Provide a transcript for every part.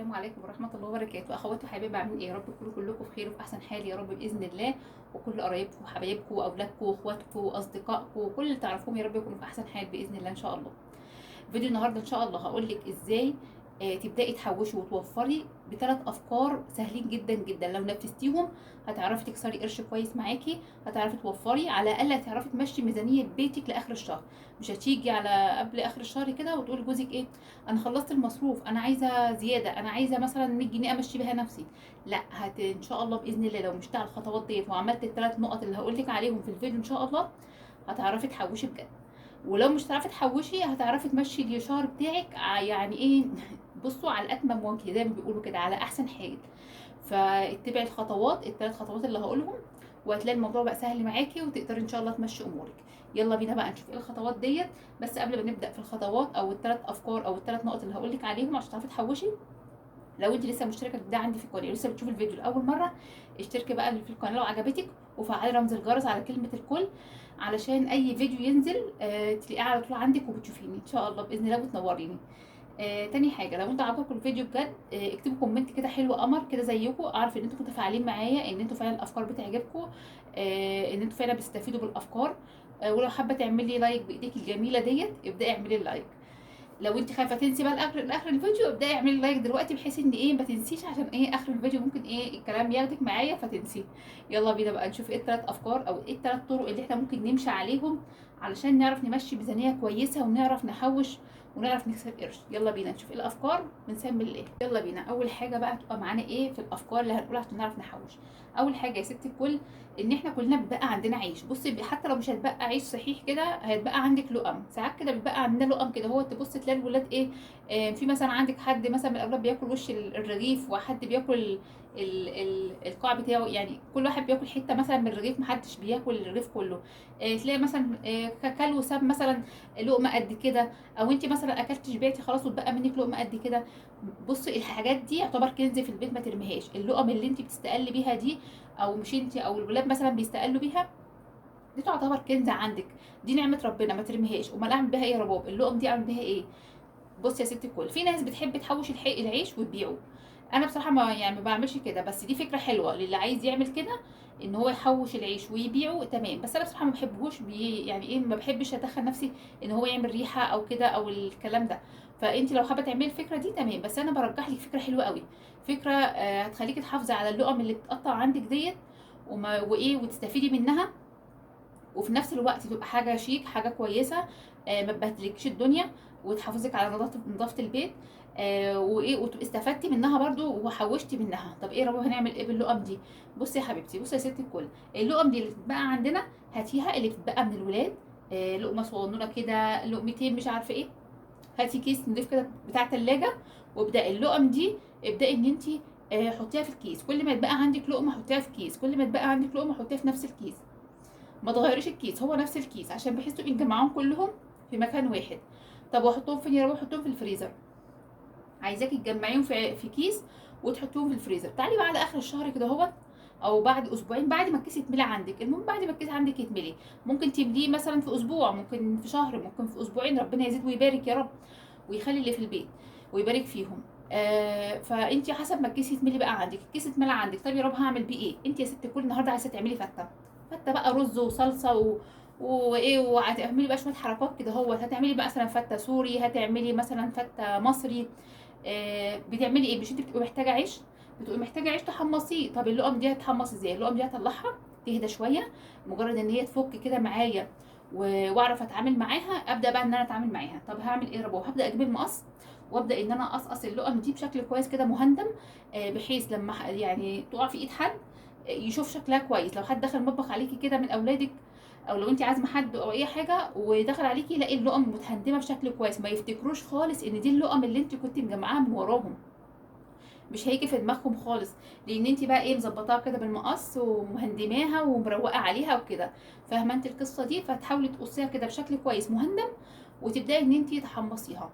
السلام عليكم ورحمة الله وبركاته. أخواتي وحبايبي عاملين إيه؟ يا رب تكونوا كلكم بخير وفي أحسن حال يا رب بإذن الله، وكل قرايبكم وحبايبكم وأولادكم وأخواتكم وأصدقائكم وكل اللي تعرفوهم يا رب يكونوا في أحسن حال بإذن الله إن شاء الله. فيديو النهارده إن شاء الله هقول لك إزاي تبدأي تحوشي وتوفري بثلاث أفكار سهلين جدا جدا. لو نفذتيهم هتعرفي تكسري قرش كويس معاكي، هتعرفي توفري، على الأقل هتعرفي تمشي ميزانية بيتك لآخر الشهر. مش هتيجي على قبل آخر الشهر كده وتقولي لجوزك إيه، أنا خلصت المصروف، أنا عايزة زيادة، أنا عايزة مثلا 100 جنيه أمشي بيها نفسي. لا، إن شاء الله بإذن الله لو مشيتي على الخطوات ديت وعملت الثلاث نقط اللي هقول لك عليهم في الفيديو إن شاء الله هتعرفي تحوشي بجد. ولو مش هتعرفي تحوشي هتعرفي تمشي اليشار بتاعك يعني ايه بصوا على الاتمم وجه زي ما بيقولوا كده، على احسن حال. فاتبعي الخطوات الثلاث خطوات اللي هقولهم وهتلاقي الموضوع بقى سهل معاكي وتقدري ان شاء الله تمشي امورك. يلا بينا بقى نشوف ايه الخطوات ديت. بس قبل ما نبدا في الخطوات او الثلاث افكار او الثلاث نقط اللي هقول لك عليهم عشان تعرفي تحوشي، لو انت لسه مشتركه جديده عندي في القناه ولسه بتشوفي الفيديو لاول مره، اشتركي بقى في القناه لو عجبتك وفعلي رمز الجرس على كلمه الكل علشان اي فيديو ينزل تلاقيه على طول عندك وبتشوفيني ان شاء الله باذن الله وتنوريني. تاني حاجه، لو انتوا عجبكم الفيديو بجد اكتبوا كومنت كده حلو قمر كده زيكم، اعرف ان انتوا متفاعلين معايا، ان انتوا فعلا الافكار بتعجبكم، ان انتوا فعلا بتستفيدوا بالافكار. ولو حابه تعملي لايك بايديك الجميله ديت ابداي اعملي اللايك. لو انت خايفه تنسي بقى لاخر الفيديو ابداي اعملي لايك دلوقتي بحيث ان ايه ما تنسيش، عشان ايه اخر الفيديو ممكن ايه الكلام ياخدك معايا فتنسي. يلا بينا بقى نشوف ايه الثلاث افكار او ايه الثلاث طرق اللي احنا ممكن نمشي عليهم علشان نعرف نمشي ميزانيه كويسه ونعرف نحوش ونعرف نكسب قرش. يلا بينا نشوف ايه الافكار ونسمي الله. يلا بينا، اول حاجه بقى تبقى معانا ايه في الافكار اللي هنقولها عشان نعرف نحوش. اول حاجه يا ست الكل، ان احنا كلنا بيبقى عندنا عيش. بصي حتى لو مش هتبقى عيش صحيح كده هيتبقى عندك لقم، ساعات كده بيبقى عندنا لقم كده، هو تبص تلاقي الولاد ايه، في مثلا عندك حد مثلا من الاولاد بياكل وش الرغيف وحد بياكل القاع بتاعه، يعني كل واحد بياكل حته مثلا من الرغيف، محدش بياكل الرغيف كله. تلاقي مثلا كل وساب مثلا لقمه قد كده، او انت مثلا اكلتي شبعتي خلاص واتبقى منك لقمه قد كده. بصي الحاجات دي يعتبر كنز في البيت ما ترميهاش. اللقم اللي انت بتستقلي بيها دي، او مش انت او الولاد مثلا بيستقلوا بيها، دي تعتبر كنز عندك، دي نعمه ربنا ما ترميهاش. امال اعمل بيها ايه يا رباب؟ اللقم دي اعمل بيها ايه؟ بص يا ست الكل، في ناس بتحب تحوش العيش وتبيعه. انا بصراحه ما بعملش كده، بس دي فكره حلوه للي عايز يعمل كده، ان هو يحوش العيش ويبيعه تمام. بس انا بصراحه ما بحبهوش يعني ايه، ما بحبش ادخل نفسي ان هو يعمل ريحه او كده او الكلام ده. فانت لو حابه تعملي الفكره دي تمام، بس انا برجح لك فكره حلوه قوي، فكره هتخليكي تحافظي على اللقم اللي بتقطع عندك ديت وايه وتستفيدي منها، وفي نفس الوقت تبقى حاجه شيك، حاجه كويسه، ما تبهدلكش الدنيا وتحافظك على نظافه البيت، وايه وتبقي استفدتي منها برضو وحوشتي منها. طب ايه ربنا هنعمل ايه باللقم دي؟ بصي يا حبيبتي، بصي يا ست الكل، اللقم دي اللي بتبقى عندنا هاتيها، اللي بتبقى من الولاد لقمه صغنونه كده، لقمتين مش عارفه ايه، هاتي كيس نضيف كده بتاع تلاجة وابدأي اللقم دي، ابدأي ان انت حطيها في الكيس. كل ما يتبقى عندك لقمه حطيها في كيس، كل ما يتبقى عندك لقمه حطيها في نفس الكيس، ما تغيريش الكيس، هو نفس الكيس عشان بحيث تبقي مجمعاهم كلهم في مكان واحد. طب واحطهم فين يا رب؟ احطهم في الفريزر. عايزاكي تجمعيهم في كيس وتحطيهم في الفريزر. تعالي بعد اخر الشهر كده اهوت، او بعد اسبوعين بعد ما الكيس يتملي عندك، المهم بعد ما الكيس عندك يتملي، ممكن تمليه مثلا في اسبوع، ممكن في شهر، ممكن في اسبوعين، ربنا يزيد ويبارك يا رب ويخلي اللي في البيت ويبارك فيهم. فانت حسب ما الكيس يتملي بقى عندك، الكيس اتملى عندك، طب يا رب هعمل بيه ايه؟ انت يا ست كل النهارده عايزه تعملي فته، فته بقى رز وصلصه وايه، وهتعملي بقى شويه حركات كده، هو هتعملي بقى مثلا فته سوري، هتعملي مثلا فته مصري. بتعملي ايه؟ مش انت بتبقي محتاجه عيش؟ بتبقي محتاجه عيش تحمصيه. طب اللقم دي هتحمص ازاي؟ اللقم دي هطلعها تهدى شويه، مجرد ان هي تفك كده معايا واعرف اتعامل معاها، ابدا بقى ان انا اتعامل معاها. طب هعمل ايه يا ربو؟ هبدا اجيب المقص وابدا ان انا اقصقص اللقم دي بشكل كويس كده مهندم، بحيث لما يعني تقع في ايد حد يشوف شكلها كويس. لو حد دخل المطبخ عليكي كده من اولادك، او لو انت عازمه حد او اي حاجه ودخل عليكي يلاقي اللقم متهندمه بشكل كويس، ما يفتكروش خالص ان دي اللقم اللي انت كنت مجمعاها من وراهم، مش هيجي في دماغهم خالص، لان انت بقى ايه مظبطاها كده بالمقص ومهندماها ومروقه عليها وكده. فاهمه انت القصه دي؟ فتحاولي تقصيها كده بشكل كويس مهندم وتبداي ان انت تحمصيها.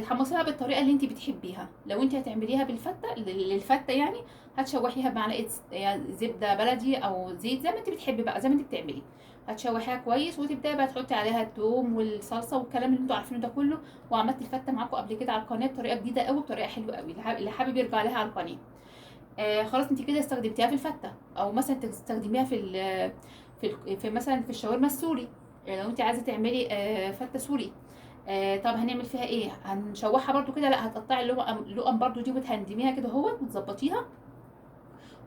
تحمصيها بالطريقه اللي انت بتحبيها. لو انت هتعمليها بالفته للفته يعني هتشوحيها بمعلقه زبده بلدي او زيت زي ما انت بتحبي بقى، زي ما انت بتعملي، هتشوحيها كويس وتبداي بقى تحطي عليها التوم والصلصه والكلام اللي انتوا عارفينه ده كله. وعملت الفته معاكم قبل كده على القناه بطريقه جديده قوي، بطريقه حلوه قوي، اللي حابب يرجع لها على القناه. خلاص انت كده استخدمتيها في الفته، او مثلا تستخدميها في مثلا في الشاورما السوري. لو انت عايزه تعملي فته سوري. طب هنعمل فيها ايه؟ هنشوحها برده كده؟ لا، هتقطعي اللقم برده دي وتهندميها كده اهوت وتظبطيها،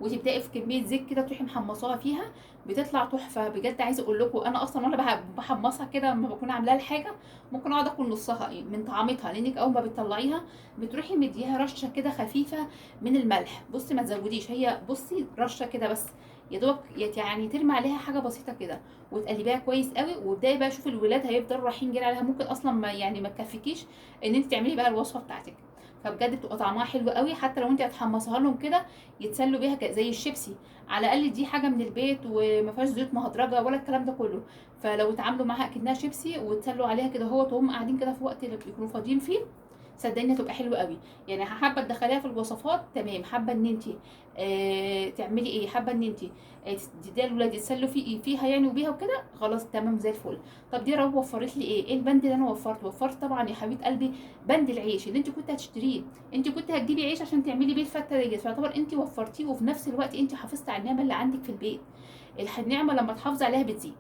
وتبداي في كميه زيت كده تروحي محمصاها فيها. بتطلع تحفه بجد. عايزه اقول لكم انا اصلا وانا بحمصها كده لما بكون عاملاها الحاجه، ممكن اقعد اكل نصها من طعمتها، لانك اول ما بتطلعيها بتروحي مديها رشه كده خفيفه من الملح. بصي ما تزوديش، هي بصي رشه كده بس، يا دوبك يعني ترمي عليها حاجه بسيطه كده، وتقلبيها كويس قوي. وابداي بقى شوفي الولاد هيفضلوا رايحين جاي عليها، ممكن اصلا ما تكفيكيش ان انت تعملي بقى الوصفه بتاعتك. فبجد بتبقى طعمها حلو قوي، حتى لو انت هتحمصها لهم كده يتسلوا بيها زي الشيبسي. على الاقل دي حاجه من البيت وما فيهاش زيوت مهدرجه ولا الكلام ده كله. فلو اتعاملوا معاها اكنها شيبسي وتسلوا عليها كده اهوت وهم قاعدين كده في وقت اللي بيكونوا فاضيين فيه، صدقني هتبقى حلوه قوي. يعني حابه تدخليها في الوصفات تمام، حابه ان انت تعملي ايه، حابه ان انت تديها الولاد يتسلوا فيها يعني وبيها وكده، خلاص تمام زي الفل. طب دي رب وفرت لي ايه البند اللي انا وفرت طبعا يا حبيبه قلبي بند العيش اللي انت كنت هتشتريه. انت كنت هتجيبي عيش عشان تعملي بيه الفته ديت، فيعتبر انت وفرتيه، وفي نفس الوقت انت حافظتي على النعمه اللي عندك في البيت. النعمه لما تحافظي عليها بتزيد.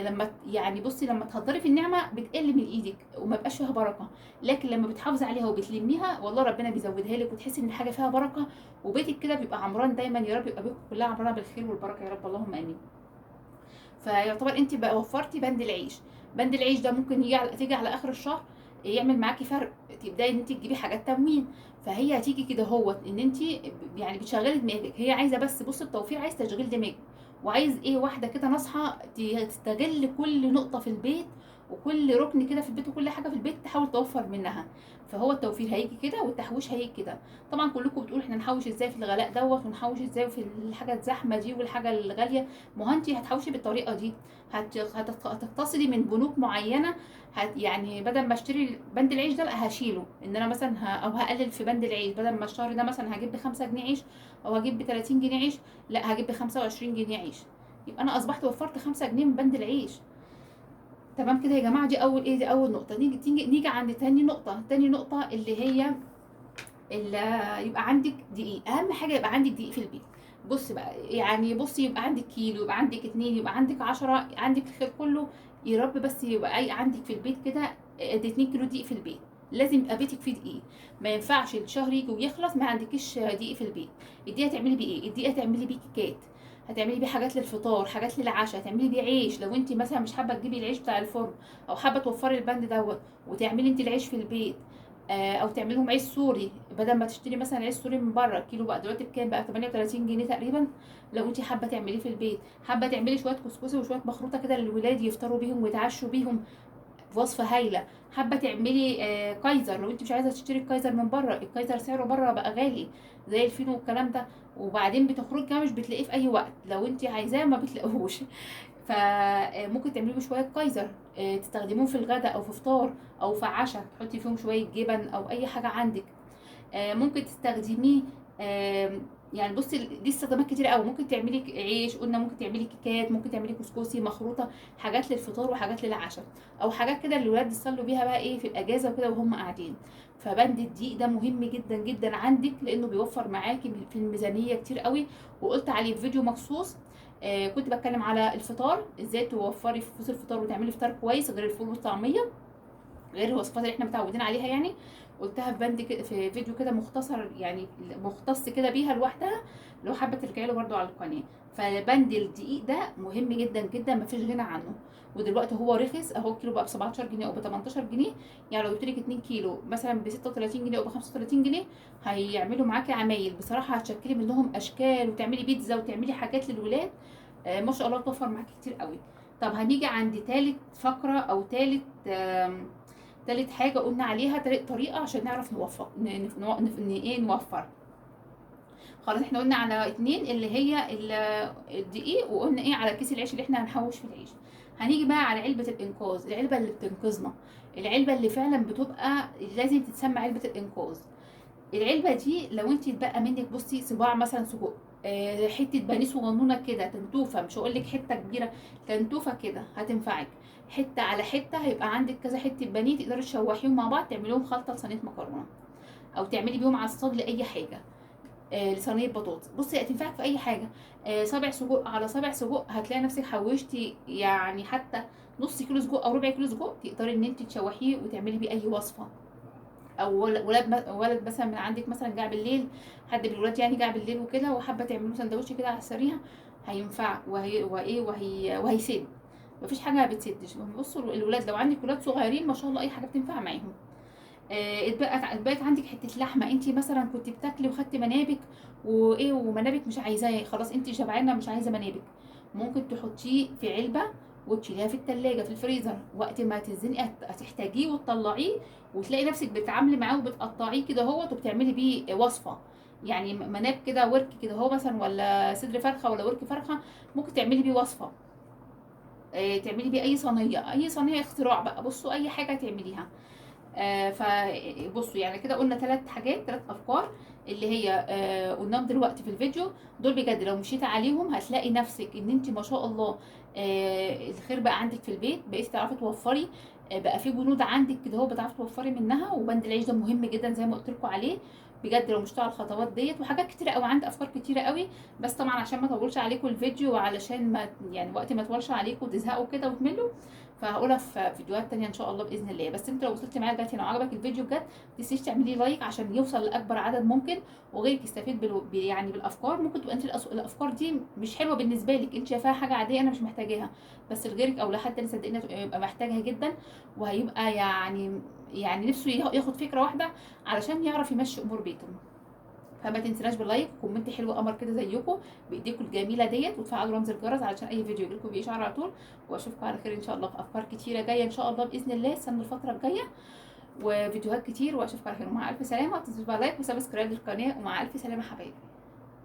لما يعني بصي لما تهدري في النعمه بتقل من ايدك وما بقاش فيها بركه. لكن لما بتحافظي عليها وبتلميها والله ربنا بيزودها لك، وتحسي ان الحاجه فيها بركه، وبيتك كده بيبقى عمران دايما. يا رب يبقى بيتكم كلها عمرانه بالخير والبركه يا رب، اللهم امين. فيعتبر انت بقى وفرتي بند العيش. بند العيش ده ممكن تيجي على اخر الشهر يعمل معاكي فرق، تبداي ان انت تجيبي حاجات تموين. فهي هتيجي كده هوت ان انت يعني بتشغلي دماغك. هي عايزه بس بص التوفير عايز تشغيل دماغ، وعايز ايه واحده كده ناصحه تستغل كل نقطه في البيت وكل ركن كده في البيت وكل حاجه في البيت تحاول توفر منها. فهو التوفير هيجي كده والتحويش هيجي كده. طبعا كلكم بتقولوا احنا نحوش ازاي في الغلاء دوت، ونحوش ازاي في الحاجه الزحمه دي والحاجه الغاليه. ما هو انت هتحوشي بالطريقه دي، هتقتصدي من بنوك معينه. يعني بدل ما اشتري بند العيش ده لا هشيله، ان انا مثلا او هقلل في بند العيش. بدل ما الشهر ده مثلا هجيب ب5 جنيه عيش او هجيب ب30 جنيه عيش، لا هجيب ب25 جنيه عيش. يبقى انا اصبحت وفرت 5 جنيه من بند العيش. تمام كده يا جماعه. دي اول ايه، دي اول نقطه. نيجي عند تاني نقطه اللي هي اللي يبقى عندك دقيق. اهم حاجه يبقى عندك دقيق في البيت. بصي بقى يعني بصي يبقى عندك كيلو، يبقى عندك 2، يبقى عندك 10، عندك الخير كله. يا رب بس يبقى اي عندك في البيت كده 2 كيلو دقيق في البيت. لازم يبقى بيتك فيه دقيق. ما ينفعش الشهر يجي ويخلص ما عندكيش دقيق في البيت. الدقيق هتعملي بيه ايه؟ الدقيق هتعملي بيه كيكات، هتعملي بيه حاجات للفطار، حاجات للعشاء، هتعملي بيه عيش. لو انت مثلا مش حابه تجيبي العيش بتاع الفرن، او حابه توفري البند دوت وتعملي انت العيش في البيت، او تعمل لهم عيش سوري. بدل ما تشتري مثلا عيش سوري من بره كيلو بقى دلوقتي بكام؟ بقى 38 جنيه تقريبا. لو انت حابه تعمليه في البيت، حابه تعملي شويه كسكسي وشويه مخروطه كده للولاد يفطروا بيهم ويتعشوا بيهم، وصفه هايله. حابه تعملي كايزر، لو انت مش عايزه تشتري الكايزر من بره، الكايزر سعره بره بقى غالي زي الفينو والكلام ده. وبعدين بتخرج كده مش بتلاقيه في اي وقت، لو انت عايزاه ما بتلاقوهوش. فممكن تعملي له شويه كايزر، تستخدموه في الغداء او في فطار او في عشاء، تحطي فيهم شويه جبن او اي حاجه عندك. ممكن تستخدميه. يعني بصي دي استخدامات كتير قوي. ممكن تعملي عيش قلنا، ممكن تعملي كيكات، ممكن تعملي كسكسي مخروطه، حاجات للفطار وحاجات للعشاء، او حاجات كده الولاد يصلوا بيها بقى ايه في الاجازه وكده وهم قاعدين. فبند الدقيق ده مهم جدا جدا عندك، لانه بيوفر معاكي في الميزانيه كتير قوي. وقلت عليه في فيديو مخصوص. كنت بتكلم على الفطار، ازاي توفري في فلوس الفطار وتعملي فطار كويس غير الفول والطعميه، غير الوصفات اللي احنا متعودين عليها يعني. قلتها في بند كده في فيديو كده مختصر، يعني مختص كده بيها لوحدها، لو حابه ترجعي له برده على القناه. فبند الدقيق ده مهم جدا جدا، مفيش غنى عنه. ودلوقتي هو رخص اهو، الكيلو بقى ب 17 جنيه او ب 18 جنيه. يعني لو جبت لك 2 كيلو مثلا ب 36 جنيه او ب 35 جنيه، هيعملوا معاكي عمايل بصراحه. هتشكلي منهم اشكال وتعملي بيتزا وتعملي حاجات للولاد. ما شاء الله توفر معاكي كتير قوي. طب هنيجي عند تالت فقره او تالت حاجه قلنا عليها، تالت طريقه عشان نعرف نوفر ايه نوفر. خلاص احنا قلنا على 2 اللي هي الدقيق، وقلنا ايه على كيس العيش اللي احنا هنحوش في العيش. هنيجي بقى على علبه الانقاذ، العلبه اللي بتنقذنا، العلبه اللي فعلا بتبقى لازم تتسمى علبه الانقاذ. العلبه دي لو انت اتبقى منك بصي صباع مثلا سجق، حته بانيه صغنونه كده، تنتوفه، مش هقول لك حته كبيره، تنتوفه كده هتنفعك. حته على حته هيبقى عندك كذا حته بانيه، تقدري تشوحيهم مع بعض تعمليهم خلطه لصينيه مكرونه، او تعملي بيهم عصاج لاي حاجه. لصينيه بطاطس. بصي هتنفعك في اي حاجه. صابع سجق على صابع سجق هتلاقي نفسك حوشتي يعني حتى نص كيلو سجق او ربع كيلو سجق، تقدري ان انت تشوحيه وتعملي بيه اي وصفه. او ولد مثلا من عندك مثلا جاع بالليل، حد من الولاد يعني جاع بالليل وكده وحابه تعملوا سندوتش كده على السريع، هينفع وهيسد. مفيش حاجه ما بتسدش. بصوا الولاد، لو عندك ولاد صغيرين ما شاء الله اي حاجه بتنفع معاهم. اتبقت عندك حته لحمه، انت مثلا كنت بتاكلي وخدتي منابك ومنابك مش عايزاه، خلاص انت شبعانه مش عايزه منابك، ممكن تحطيه في علبه وتشيليها في التلاجة في الفريزر، وقت ما تتزنقي هتحتاجيه وتطلعيه، وتلاقي نفسك بتتعاملي معاه وبتقطعيه كده اهوت وبتعملي بيه وصفه. يعني مناب كده ورك كده هو مثلا، ولا صدر فرخه ولا ورك فرخه، ممكن تعملي بيه وصفه. تعملي بيه اي صينيه، اي صينيه اختراع بقى، بصوا اي حاجه تعمليها. فبصوا يعني كده قلنا 3 حاجات، 3 افكار اللي هي قلناهم دلوقتي في الفيديو. دول بجد لو مشيتي عليهم هتلاقي نفسك ان انت ما شاء الله الخير بقى عندك في البيت، بقيتي تعرفي توفري. بقى في جنود عندك كده هو بتعرفي توفري منها. وبند العيش ده مهم جدا زي ما قلت لكم عليه، بجد لو مشيتوا على الخطوات ديت. وحاجات كتيره قوي، عندي افكار كتيره قوي، بس طبعا عشان ما اطولش عليكم الفيديو وعلشان ما يعني وقت ما يطولش عليكم وتزهقوا كده وتملوا، فهقولها في فيديوهات تانية ان شاء الله باذن الله. بس انت لو وصلت معايا لغايه هنا وعجبك الفيديو بجد، متنسيش تعملي لايك عشان يوصل لاكبر عدد ممكن، وغيرك يستفيد يعني بالافكار. ممكن تبقى انت الافكار دي مش حلوه بالنسبه لك، انت شايفاها حاجه عاديه انا مش محتاجاها، بس لغيرك او لحد تاني صدقني يبقى محتاجها جدا، وهيبقى يعني نفسه ياخد فكره واحده علشان يعرف يمشي امور بيته. فما تنسناش باللايك وكومنت حلو قمر كده زيكم بايديكم الجميله ديت، وتفعلوا رمز الجرس علشان اي فيديو يجيلكم باشعار على طول. واشوفكم على خير ان شاء الله في افكار كتيره جايه ان شاء الله باذن الله، استنوا الفتره الجايه وفيديوهات كتير. واشوفكم على خير، ومع الف سلامه. ما تنسوش بقى لايك وسبسكرايب للقناه، ومع الف سلامه حبايبي.